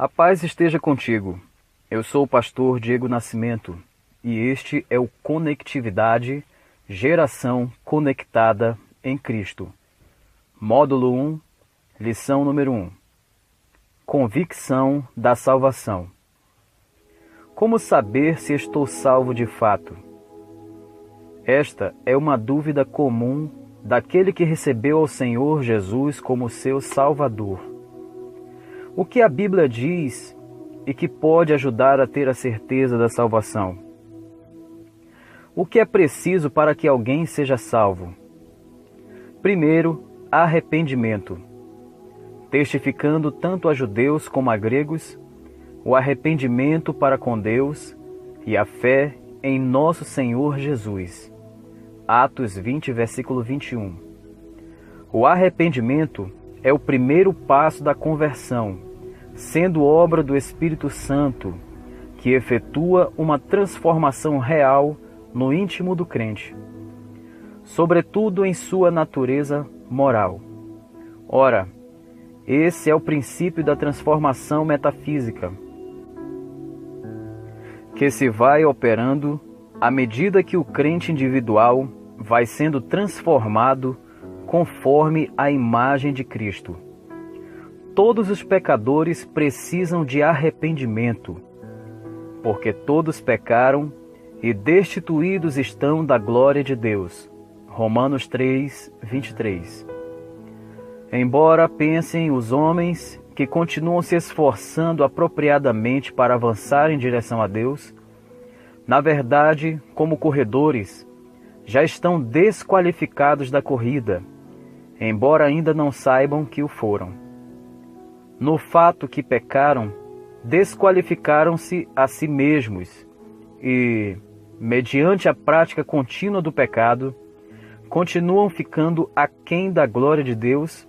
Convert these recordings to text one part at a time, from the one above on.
A paz esteja contigo. Eu sou o pastor Diego Nascimento e este é o Conectividade, Geração Conectada em Cristo. Módulo 1, lição número 1. Convicção da salvação. Como saber se estou salvo de fato? Esta é uma dúvida comum daquele que recebeu ao Senhor Jesus como seu Salvador. O que a Bíblia diz e que pode ajudar a ter a certeza da salvação? O que é preciso para que alguém seja salvo? Primeiro, arrependimento. Testificando tanto a judeus como a gregos, o arrependimento para com Deus e a fé em nosso Senhor Jesus. Atos 20, versículo 21. O arrependimento é o primeiro passo da conversão, sendo obra do Espírito Santo, que efetua uma transformação real no íntimo do crente, sobretudo em sua natureza moral. Ora, esse é o princípio da transformação metafísica, que se vai operando à medida que o crente individual vai sendo transformado conforme a imagem de Cristo. Todos os pecadores precisam de arrependimento, porque todos pecaram e destituídos estão da glória de Deus. Romanos 3, 23. Embora pensem os homens que continuam se esforçando apropriadamente para avançar em direção a Deus, na verdade, como corredores, já estão desqualificados da corrida, embora ainda não saibam que o foram. No fato que pecaram, desqualificaram-se a si mesmos e, mediante a prática contínua do pecado, continuam ficando aquém da glória de Deus,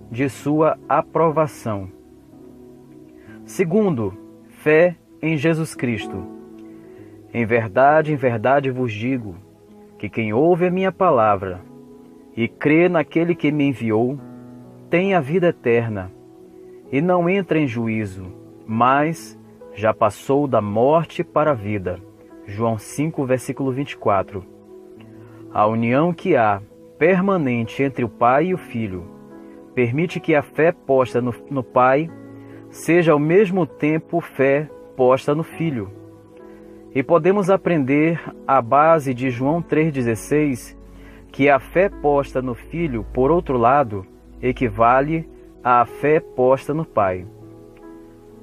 de sua aprovação. Segundo, fé em Jesus Cristo. Em verdade vos digo, que quem ouve a minha palavra e crê naquele que me enviou, tem a vida eterna, e não entra em juízo, mas já passou da morte para a vida. João 5, versículo 24. A união que há permanente entre o Pai e o Filho permite que a fé posta no Pai seja ao mesmo tempo fé posta no Filho. E podemos aprender à base de João 3,16 que a fé posta no Filho, por outro lado, equivale à fé posta no Pai.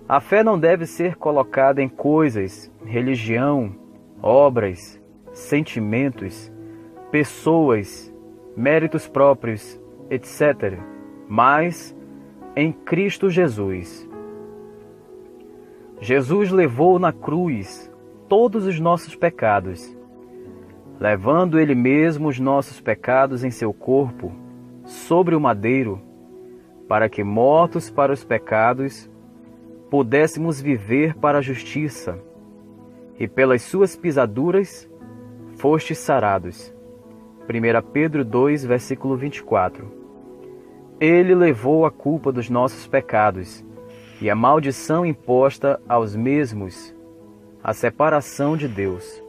A fé não deve ser colocada em coisas, religião, obras, sentimentos, pessoas, méritos próprios, etc., mas em Cristo Jesus. Jesus levou na cruz todos os nossos pecados, levando Ele mesmo os nossos pecados em seu corpo, sobre o madeiro, para que, mortos para os pecados, pudéssemos viver para a justiça, e pelas suas pisaduras fostes sarados. 1 Pedro 2, versículo 24. Ele levou a culpa dos nossos pecados, e a maldição imposta aos mesmos, a separação de Deus.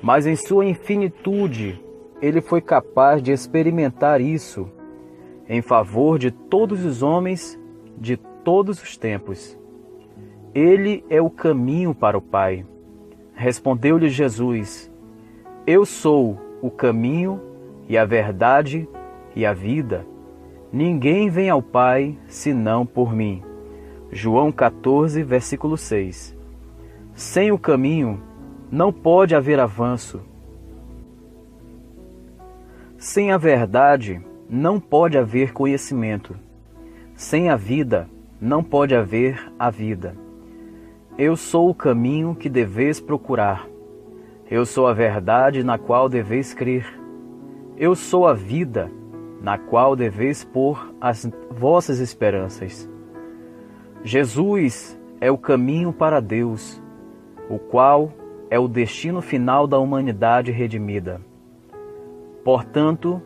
Mas em sua infinitude, Ele foi capaz de experimentar isso em favor de todos os homens de todos os tempos. Ele é o caminho para o Pai. Respondeu-lhe Jesus: Eu sou o caminho e a verdade e a vida. Ninguém vem ao Pai senão por mim. João 14, versículo 6. Sem o caminho, não pode haver avanço. Sem a verdade, não pode haver conhecimento. Sem a vida, não pode haver a vida. Eu sou o caminho que deveis procurar. Eu sou a verdade na qual deveis crer. Eu sou a vida na qual deveis pôr as vossas esperanças. Jesus é o caminho para Deus, o qual é o destino final da humanidade redimida. Portanto,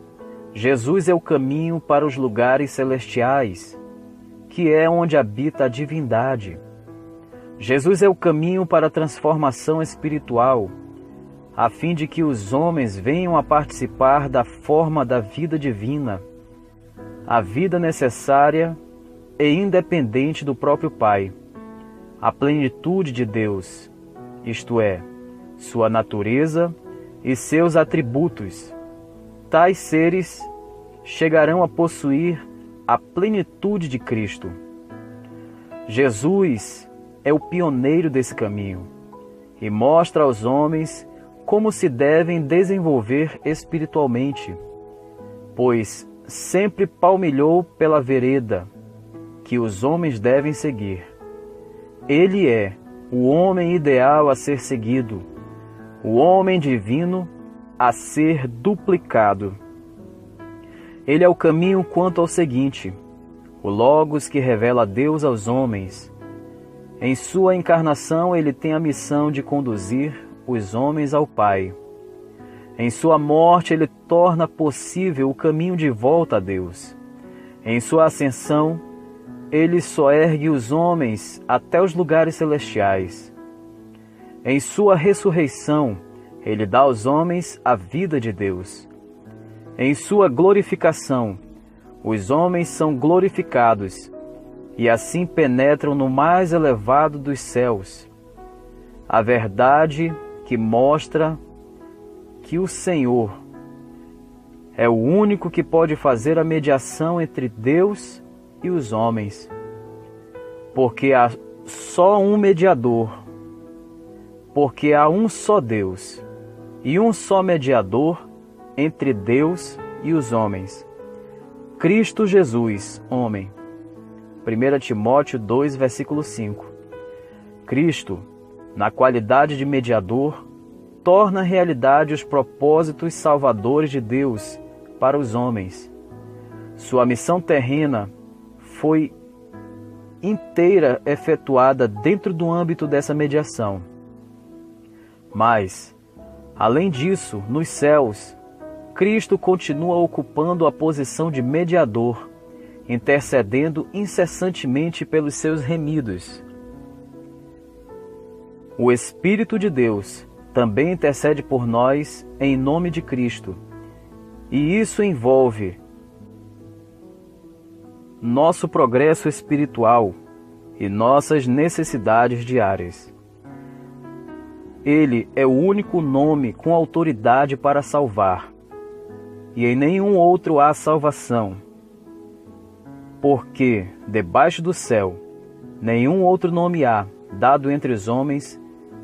Jesus é o caminho para os lugares celestiais, que é onde habita a divindade. Jesus é o caminho para a transformação espiritual, a fim de que os homens venham a participar da forma da vida divina, a vida necessária e independente do próprio Pai, a plenitude de Deus, isto é, sua natureza e seus atributos. Tais seres chegarão a possuir a plenitude de Cristo. Jesus é o pioneiro desse caminho e mostra aos homens como se devem desenvolver espiritualmente, pois sempre palmilhou pela vereda que os homens devem seguir. Ele é o homem ideal a ser seguido, o homem divino a ser duplicado. Ele é o caminho quanto ao seguinte: o Logos que revela Deus aos homens. Em sua encarnação, ele tem a missão de conduzir os homens ao Pai. Em sua morte, ele torna possível o caminho de volta a Deus. Em sua ascensão, ele soergue os homens até os lugares celestiais. Em sua ressurreição, ele dá aos homens a vida de Deus. Em sua glorificação, os homens são glorificados e assim penetram no mais elevado dos céus. A verdade que mostra que o Senhor é o único que pode fazer a mediação entre Deus e os homens, porque há só um mediador, porque há um só Deus e um só mediador entre Deus e os homens, Cristo Jesus, homem. 1 Timóteo 2, versículo 5. Cristo, na qualidade de mediador, torna realidade os propósitos salvadores de Deus para os homens. Sua missão terrena foi inteira efetuada dentro do âmbito dessa mediação. Mas, além disso, nos céus, Cristo continua ocupando a posição de mediador, intercedendo incessantemente pelos seus remidos. O Espírito de Deus também intercede por nós em nome de Cristo, e isso envolve nosso progresso espiritual e nossas necessidades diárias. Ele é o único nome com autoridade para salvar, e em nenhum outro há salvação, porque debaixo do céu nenhum outro nome há dado entre os homens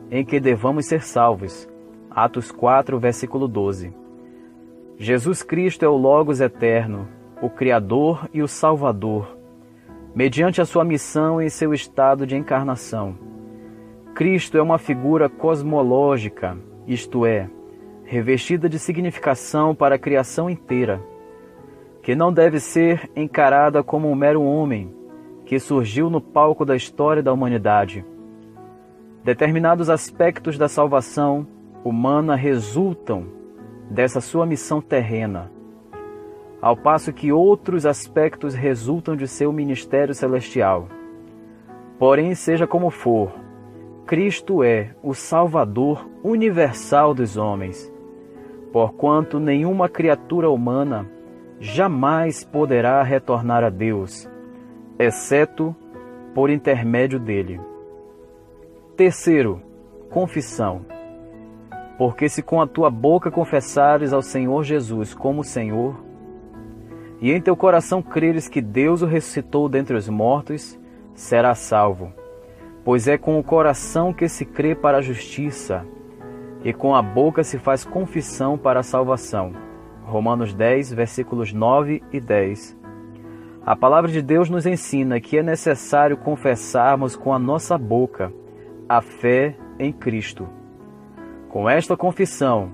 em que devamos ser salvos. Atos 4, versículo 12. Jesus Cristo é o Logos eterno, o Criador e o Salvador, mediante a sua missão em seu estado de encarnação. Cristo é uma figura cosmológica, isto é, revestida de significação para a criação inteira, que não deve ser encarada como um mero homem que surgiu no palco da história da humanidade. Determinados aspectos da salvação humana resultam dessa sua missão terrena, ao passo que outros aspectos resultam de seu ministério celestial. Porém, seja como for, Cristo é o Salvador universal dos homens, porquanto nenhuma criatura humana jamais poderá retornar a Deus, exceto por intermédio dele. Terceiro, confissão. Porque se com a tua boca confessares ao Senhor Jesus como Senhor, e em teu coração creres que Deus o ressuscitou dentre os mortos, serás salvo. Pois é com o coração que se crê para a justiça, e com a boca se faz confissão para a salvação. Romanos 10, versículos 9 e 10. A palavra de Deus nos ensina que é necessário confessarmos com a nossa boca a fé em Cristo. Com esta confissão,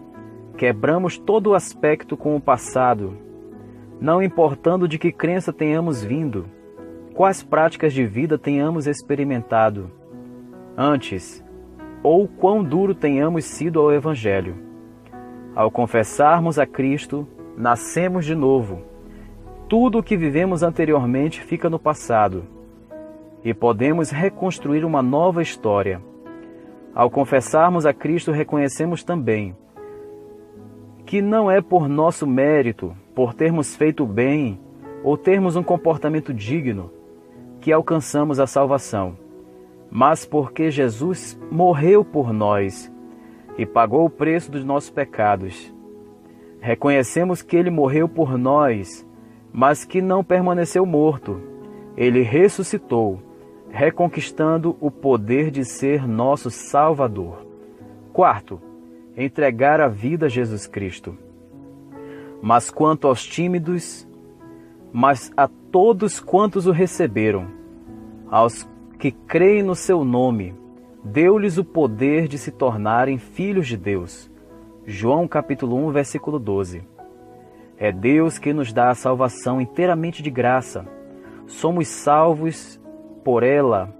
quebramos todo o aspecto com o passado, não importando de que crença tenhamos vindo, quais práticas de vida tenhamos experimentado, antes, ou quão duro tenhamos sido ao Evangelho. Ao confessarmos a Cristo, nascemos de novo. Tudo o que vivemos anteriormente fica no passado, e podemos reconstruir uma nova história. Ao confessarmos a Cristo, reconhecemos também que não é por nosso mérito, por termos feito bem ou termos um comportamento digno, que alcançamos a salvação, mas porque Jesus morreu por nós e pagou o preço dos nossos pecados. Reconhecemos que Ele morreu por nós, mas que não permaneceu morto. Ele ressuscitou, reconquistando o poder de ser nosso Salvador. Quarto, entregar a vida a Jesus Cristo. Mas quanto aos tímidos, mas a todos quantos o receberam, aos que creem no seu nome, deu-lhes o poder de se tornarem filhos de Deus. João capítulo 1, versículo 12. É Deus que nos dá a salvação inteiramente de graça. Somos salvos por ela,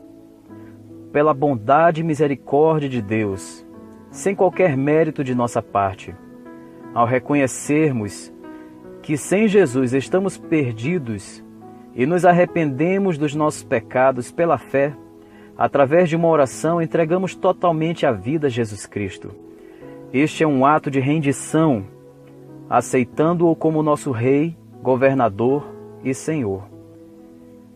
pela bondade e misericórdia de Deus, sem qualquer mérito de nossa parte. Ao reconhecermos que sem Jesus estamos perdidos e nos arrependemos dos nossos pecados pela fé, através de uma oração entregamos totalmente a vida a Jesus Cristo. Este é um ato de rendição, aceitando-o como nosso Rei, Governador e Senhor.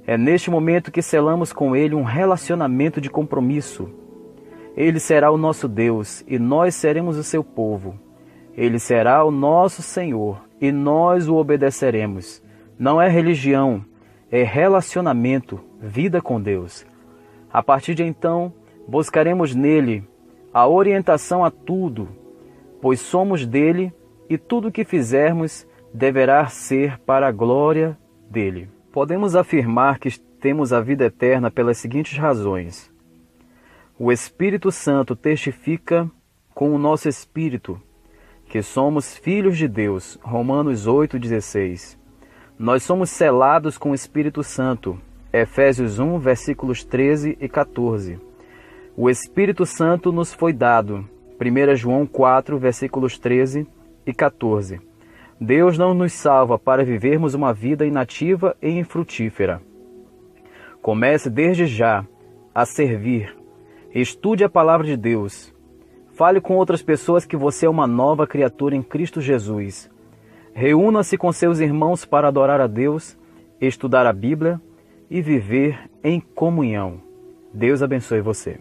É neste momento que selamos com Ele um relacionamento de compromisso. Ele será o nosso Deus e nós seremos o seu povo. Ele será o nosso Senhor e nós o obedeceremos. Não é religião, é relacionamento, vida com Deus. A partir de então, buscaremos nele a orientação a tudo, pois somos dele e tudo o que fizermos deverá ser para a glória dele. Podemos afirmar que temos a vida eterna pelas seguintes razões. O Espírito Santo testifica com o nosso espírito que somos filhos de Deus. Romanos 8,16. Nós somos selados com o Espírito Santo. Efésios 1, versículos 13 e 14. O Espírito Santo nos foi dado. 1 João 4, versículos 13 e 14. Deus não nos salva para vivermos uma vida inativa e infrutífera. Comece desde já a servir. Estude a palavra de Deus. Fale com outras pessoas que você é uma nova criatura em Cristo Jesus. Reúna-se com seus irmãos para adorar a Deus, estudar a Bíblia e viver em comunhão. Deus abençoe você.